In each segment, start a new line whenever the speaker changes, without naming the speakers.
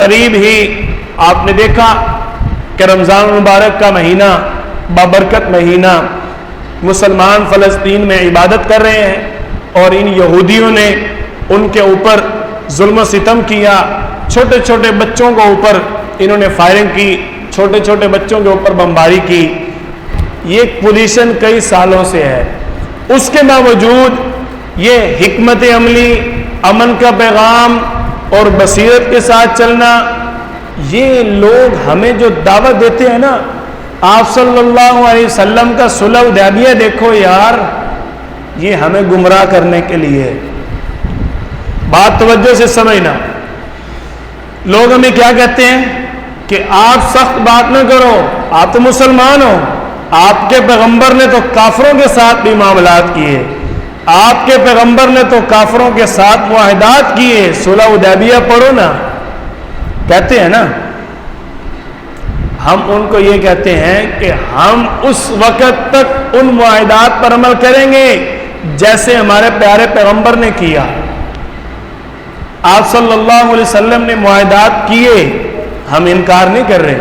قریب ہی آپ نے دیکھا کہ رمضان المبارک کا مہینہ بابرکت مہینہ، مسلمان فلسطین میں عبادت کر رہے ہیں اور ان یہودیوں نے ان کے اوپر ظلم و ستم کیا، چھوٹے چھوٹے بچوں کے اوپر انہوں نے فائرنگ کی، چھوٹے چھوٹے بچوں کے اوپر بمباری کی۔ یہ پوزیشن کئی سالوں سے ہے، اس کے باوجود یہ حکمت عملی، امن کا پیغام اور بصیرت کے ساتھ چلنا، یہ لوگ ہمیں جو دعوت دیتے ہیں نا، آپ صلی اللہ علیہ وسلم کا صلح حدیبیہ دیکھو یار، یہ ہمیں گمراہ کرنے کے لیے۔ بات توجہ سے سمجھنا، لوگ ہمیں کیا کہتے ہیں کہ آپ سخت بات نہ کرو، آپ تو مسلمان ہو، آپ کے پیغمبر نے تو کافروں کے ساتھ بھی معاملات کیے، آپ کے پیغمبر نے تو کافروں کے ساتھ معاہدات کیے، صلح حدیبیہ پڑھو نا، کہتے ہیں نا۔ ہم ان کو یہ کہتے ہیں کہ ہم اس وقت تک ان معاہدات پر عمل کریں گے جیسے ہمارے پیارے پیغمبر نے کیا۔ آپ صلی اللہ علیہ وسلم نے معاہدات کیے، ہم انکار نہیں کر رہے۔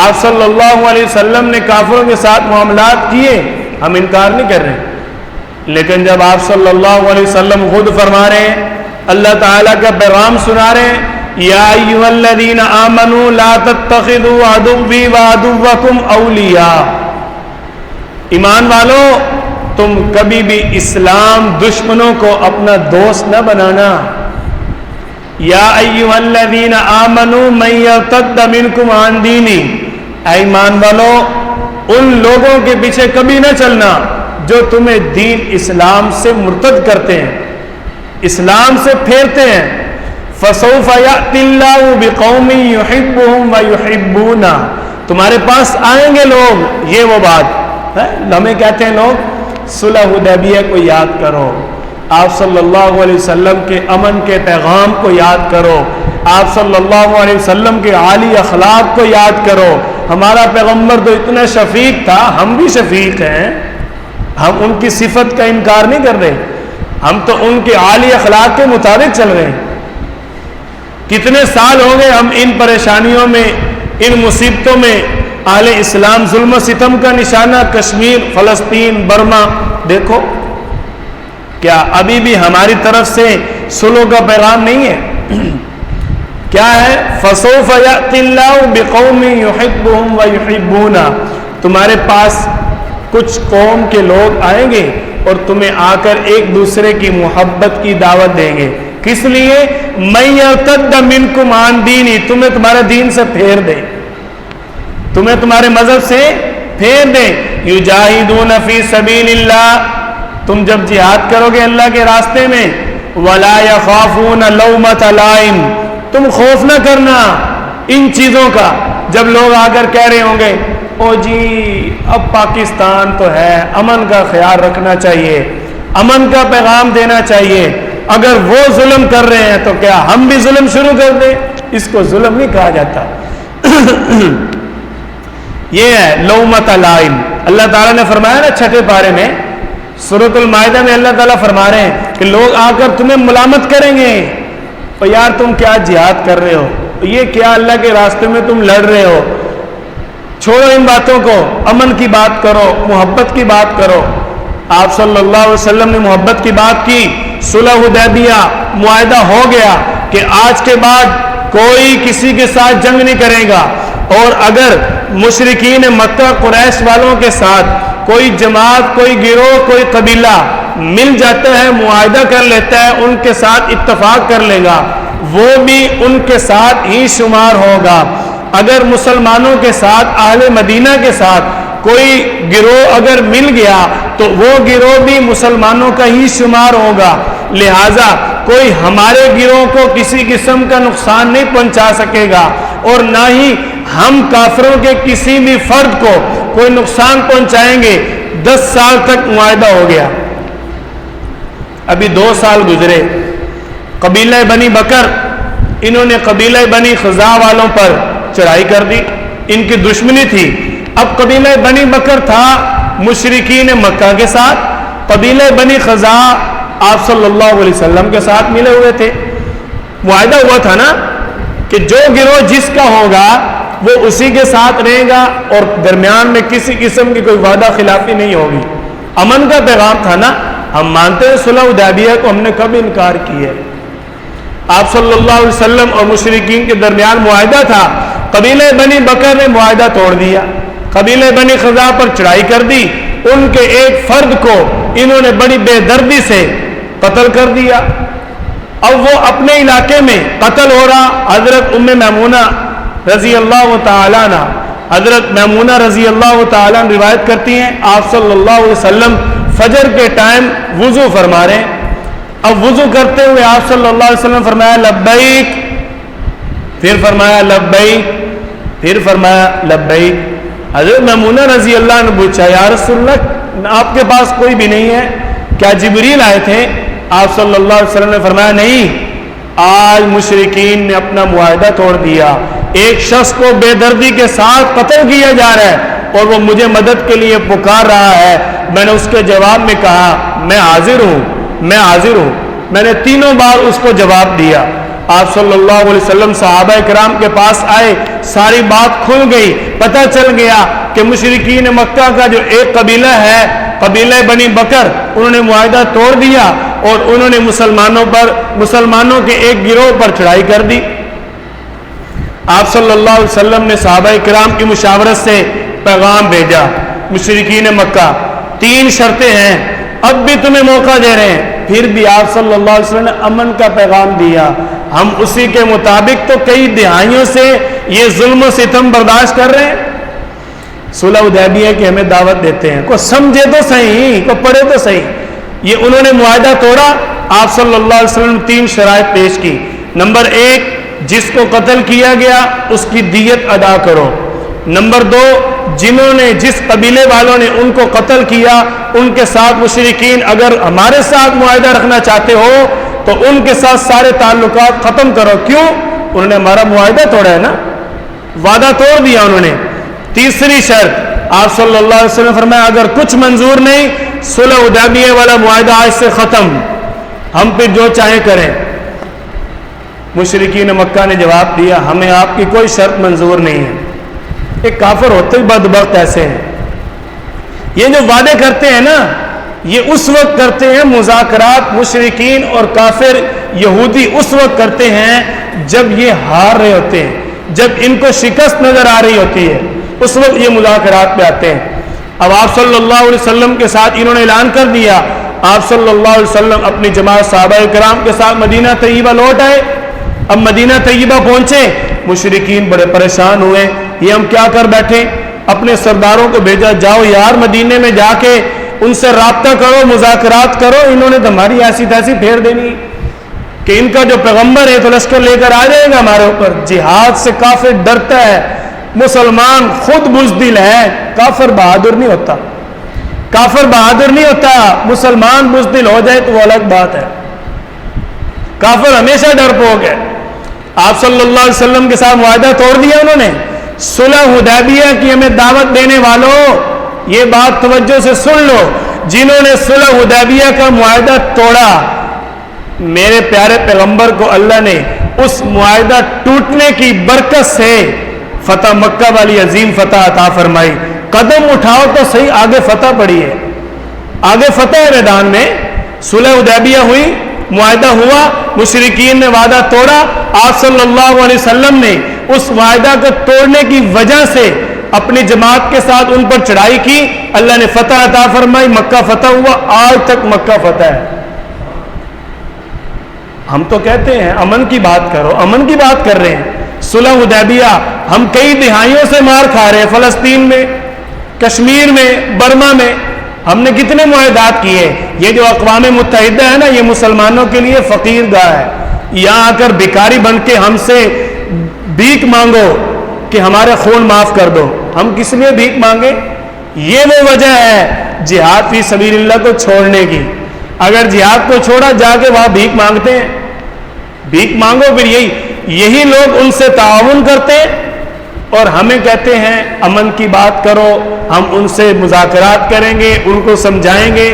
آپ صلی اللہ علیہ وسلم نے کافروں کے ساتھ معاملات کیے، ہم انکار نہیں کر رہے۔ لیکن جب آپ صلی اللہ علیہ وسلم خود فرما رہے ہیں، اللہ تعالیٰ کا پیغام سنا رہے ہیں، یا ایھا الذین آمنوا لا تتخذوا عدوی وعدوکم اولیاء، ایمان والو تم کبھی بھی اسلام دشمنوں کو اپنا دوست نہ بنانا۔ یا ایھا الذین آمنوا من یرتد منکم عن دینہ، اے ایمان والو ان لوگوں کے پیچھے کبھی نہ چلنا جو تمہیں دین اسلام سے مرتد کرتے ہیں، اسلام سے پھیرتے ہیں۔ فسوف یأتی اللہ بقوم یحبهم ویحبونہ، تمہارے پاس آئیں گے لوگ، یہ وہ بات ہے۔ ہمیں کہتے ہیں لوگ صلح حدیبیہ کو یاد کرو، آپ صلی اللہ علیہ وسلم کے امن کے پیغام کو یاد کرو، آپ صلی اللہ علیہ وسلم کے عالی اخلاق کو یاد کرو۔ ہمارا پیغمبر تو اتنا شفیق تھا، ہم بھی شفیق ہیں، ہم ان کی صفت کا انکار نہیں کر رہے، ہم تو ان کے عالی اخلاق کے مطابق چل رہے ہیں۔ کتنے سال ہو گئے ہم ان پریشانیوں میں، ان مصیبتوں میں، اہل اسلام ظلم و ستم کا نشانہ کشمیر، فلسطین، برما، دیکھو کیا ابھی بھی ہماری طرف سے صلح کا پیغام نہیں ہے؟ کیا ہے؟ فسوف یأتی اللہ بقوم یحبهم ویحبونہ، تمہارے پاس کچھ قوم کے لوگ آئیں گے اور تمہیں آ کر ایک دوسرے کی محبت کی دعوت دیں گے، کس لیے؟ من یرتد منکم عن دینہ، تمہیں تمہارے دین سے پھیر دیں، تمہیں تمہارے مذہب سے پھیر دیں۔ یجاہدون فی سبیل اللہ، تم جب جہاد کرو گے اللہ کے راستے میں، ولا یخافون لومۃ لائم، تم خوف نہ کرنا ان چیزوں کا۔ جب لوگ آ کر کہہ رہے ہوں گے او جی اب پاکستان تو ہے، امن کا خیال رکھنا چاہیے، امن کا پیغام دینا چاہیے، اگر وہ ظلم کر رہے ہیں تو کیا ہم بھی ظلم شروع کر دیں؟ اس کو ظلم نہیں کہا جاتا۔ یہ ہے لومۃ لائم۔ اللہ تعالیٰ نے فرمایا نا چھٹے پارے میں، سورۃ المائدہ میں اللہ تعالیٰ فرما رہے ہیں کہ لوگ آ کر تمہیں ملامت کریں گے، اور یار تم کیا جہاد کر رہے ہو، یہ کیا اللہ کے راستے میں تم لڑ رہے ہو، چھوڑو ان باتوں کو، امن کی بات کرو، محبت کی بات کرو۔ آپ صلی اللہ علیہ وسلم نے محبت کی بات کی، صلح حدیبیہ معاہدہ ہو گیا کہ آج کے بعد کوئی کسی کے ساتھ جنگ نہیں کرے گا، اور اگر مشرکین مکہ قریش والوں کے ساتھ کوئی جماعت، کوئی گروہ، کوئی قبیلہ مل جاتا ہے، معاہدہ کر لیتا ہے، ان کے ساتھ اتفاق کر لے گا، وہ بھی ان کے ساتھ ہی شمار ہوگا۔ اگر مسلمانوں کے ساتھ، اہل مدینہ کے ساتھ کوئی گروہ اگر مل گیا تو وہ گروہ بھی مسلمانوں کا ہی شمار ہوگا، لہٰذا کوئی ہمارے گروہ کو کسی قسم کا نقصان نہیں پہنچا سکے گا، اور نہ ہی ہم کافروں کے کسی بھی فرد کو کوئی نقصان پہنچائیں گے۔ 10 سال تک معاہدہ ہو گیا، ابھی 2 سال گزرے، قبیلہ بنی بکر، انہوں نے قبیلہ بنی خزاع والوں پر چڑھائی کر دی، ان کی دشمنی تھی۔ اب قبیلہ بنی بکر تھا مشرکین مکہ کے ساتھ، قبیلہ بنی خزاع آپ صلی اللہ علیہ وسلم کے ساتھ ملے ہوئے تھے۔ معاہدہ ہوا تھا نا کہ کہ جو گروہ جس کا ہوگا وہ اسی کے ساتھ رہے گا اور درمیان میں کسی قسم کی کوئی وعدہ خلافی نہیں ہوگی. امن کا پیغام تھا نا. ہم مانتے ہیں صلح حدیبیہ کو ہم نے کب انکار کیا ہے. آپ صلی اللہ علیہ وسلم اور مشرکین کے درمیان معاہدہ تھا. قبیلہ بنی بکر نے معاہدہ توڑ دیا, قبیلہ بنی خزاع پر چڑھائی کر دی, ان کے ایک فرد کو انہوں نے بڑی بے دردی سے قتل کر دیا. اب وہ اپنے علاقے میں قتل ہو رہا. حضرت ام میمونہ رضی اللہ تعالیٰ عنہ, حضرت میمونہ رضی اللہ تعالیٰ عنہ روایت کرتی ہیں آپ صلی اللہ علیہ وسلم فجر کے ٹائم وضو فرما رہے ہیں. اب وضو کرتے ہوئے آپ صلی اللہ علیہ وسلم فرمایا لبیک, پھر فرمایا لبیک, پھر فرمایا لبیک. حضرت میمونہ رضی اللہ عنہ پوچھا یا رسول اللہ آپ کے پاس کوئی بھی نہیں ہے, کیا جبریل آئے تھے؟ آپ صلی اللہ علیہ وسلم نے فرمایا نہیں, آج مشرکین نے اپنا معاہدہ توڑ دیا, ایک شخص کو بے دردی کے ساتھ قتل کیا جا رہا ہے اور وہ مجھے مدد کے لیے پکار رہا ہے. میں نے اس کے جواب میں کہا میں حاضر ہوں, میں حاضر ہوں. میں نے تینوں بار اس کو جواب دیا. آپ صلی اللہ علیہ وسلم صحابہ کرام کے پاس آئے, ساری بات کھل گئی, پتہ چل گیا کہ مشرکین مکہ کا جو ایک قبیلہ ہے قبیلہ بنی بکر, انہوں نے معاہدہ توڑ دیا اور انہوں نے مسلمانوں کے ایک گروہ پر چڑھائی کر دی. آپ صلی اللہ علیہ وسلم نے صحابہ کرام کی مشاورت سے پیغام بھیجا مشرکین مکہ, 3 شرطیں ہیں, اب بھی تمہیں موقع دے رہے ہیں. پھر بھی آپ صلی اللہ علیہ وسلم نے امن کا پیغام دیا. ہم اسی کے مطابق تو کئی دہائیوں سے یہ ظلم و ستم برداشت کر رہے ہیں. صلح حدیبیہ کی ہمیں دعوت دیتے ہیں, کو سمجھے تو صحیح, کو پڑھے تو صحیح. یہ انہوں نے معاہدہ توڑا. آپ صلی اللہ علیہ وسلم نے 3 شرائط پیش کی. نمبر 1, جس کو قتل کیا گیا اس کی دیت ادا کرو. نمبر 2, جنہوں نے جس قبیلے والوں نے ان کو قتل کیا ان کے ساتھ مشرکین اگر ہمارے ساتھ معاہدہ رکھنا چاہتے ہو تو ان کے ساتھ سارے تعلقات ختم کرو. کیوں؟ انہوں نے ہمارا معاہدہ توڑا ہے نا, وعدہ توڑ دیا انہوں نے. تیسری شرط آپ صلی اللہ علیہ وسلم فرمایا اگر کچھ منظور نہیں, صلح حدیبیہ والا معاہدہ آج سے ختم, ہم پہ جو چاہیں کریں. مشرکین مکہ نے جواب دیا ہمیں آپ کی کوئی شرط منظور نہیں ہے. ایک کافر ہوتے ہی بدبخت ایسے ہیں, یہ جو وعدے کرتے ہیں نا یہ اس وقت کرتے ہیں مذاکرات, مشرکین اور کافر یہودی اس وقت کرتے ہیں جب یہ ہار رہے ہوتے ہیں, جب ان کو شکست نظر آ رہی ہوتی ہے, اس وقت یہ مذاکرات پہ آتے ہیں. اب آپ صلی اللہ علیہ وسلم کے ساتھ انہوں نے اعلان کر دیا. آپ صلی اللہ علیہ وسلم اپنی جماعت صحابہ کرام کے ساتھ مدینہ طیبہ لوٹ آئے. اب مدینہ طیبہ پہنچے, مشرکین بڑے پریشان ہوئے, یہ ہم کیا کر بیٹھے. اپنے سرداروں کو بھیجا جاؤ یار مدینے میں جا کے ان سے رابطہ کرو, مذاکرات کرو, انہوں نے تو ہماری ایسی تیسی پھیر دینی کہ ان کا جو پیغمبر ہے تو لشکر لے کر آ جائے گا ہمارے اوپر. جہاد سے کافر ڈرتا ہے, مسلمان خود بزدل ہے, کافر بہادر نہیں ہوتا, کافر بہادر نہیں ہوتا. مسلمان بزدل ہو جائے تو وہ الگ بات ہے, کافر ہمیشہ ڈرپوک ہے. آپ صلی اللہ علیہ وسلم کے ساتھ معاہدہ توڑ دیا انہوں نے. صلح حدیبیہ کی ہمیں دعوت دینے والوں یہ بات توجہ سے سن لو, جنہوں نے صلح حدیبیہ کا معاہدہ توڑا, میرے پیارے پیغمبر کو اللہ نے اس معاہدہ ٹوٹنے کی برکت سے فتح مکہ والی عظیم فتح عطا فرمائی. قدم اٹھاؤ تو صحیح, آگے فتح پڑی ہے, آگے فتح ہے میدان میں. صلح حدیبیہ ہوئی, معاہدہ ہوا, مشرکین نے وعدہ توڑا. آپ صلی اللہ علیہ وسلم نے اس وعدہ کو توڑنے کی وجہ سے اپنی جماعت کے ساتھ ان پر چڑھائی کی, اللہ نے فتح عطا فرمائی, مکہ فتح ہوا. آج تک مکہ فتح ہے. ہم تو کہتے ہیں امن کی بات کرو, امن کی بات کر رہے ہیں. صلح حدیبیہ ہم کئی دہائیوں سے مار کھا رہے ہیں, فلسطین میں, کشمیر میں, برما میں ہم نے کتنے معاہدات کیے. یہ جو اقوام متحدہ ہے نا یہ مسلمانوں کے لیے فقیر گاہ ہے. یہاں آ کر بھکاری بن کے ہم سے بھیک مانگو کہ ہمارا خون معاف کر دو. ہم کس لیے بھیک مانگے؟ یہ وہ وجہ ہے جہاد فی سبیل اللہ کو چھوڑنے کی. اگر جہاد کو چھوڑا جا کے وہاں بھیک مانگتے ہیں, بھیک مانگو. پھر یہی لوگ ان سے تعاون کرتے ہیں اور ہمیں کہتے ہیں امن کی بات کرو, ہم ان سے مذاکرات کریں گے, ان کو سمجھائیں گے,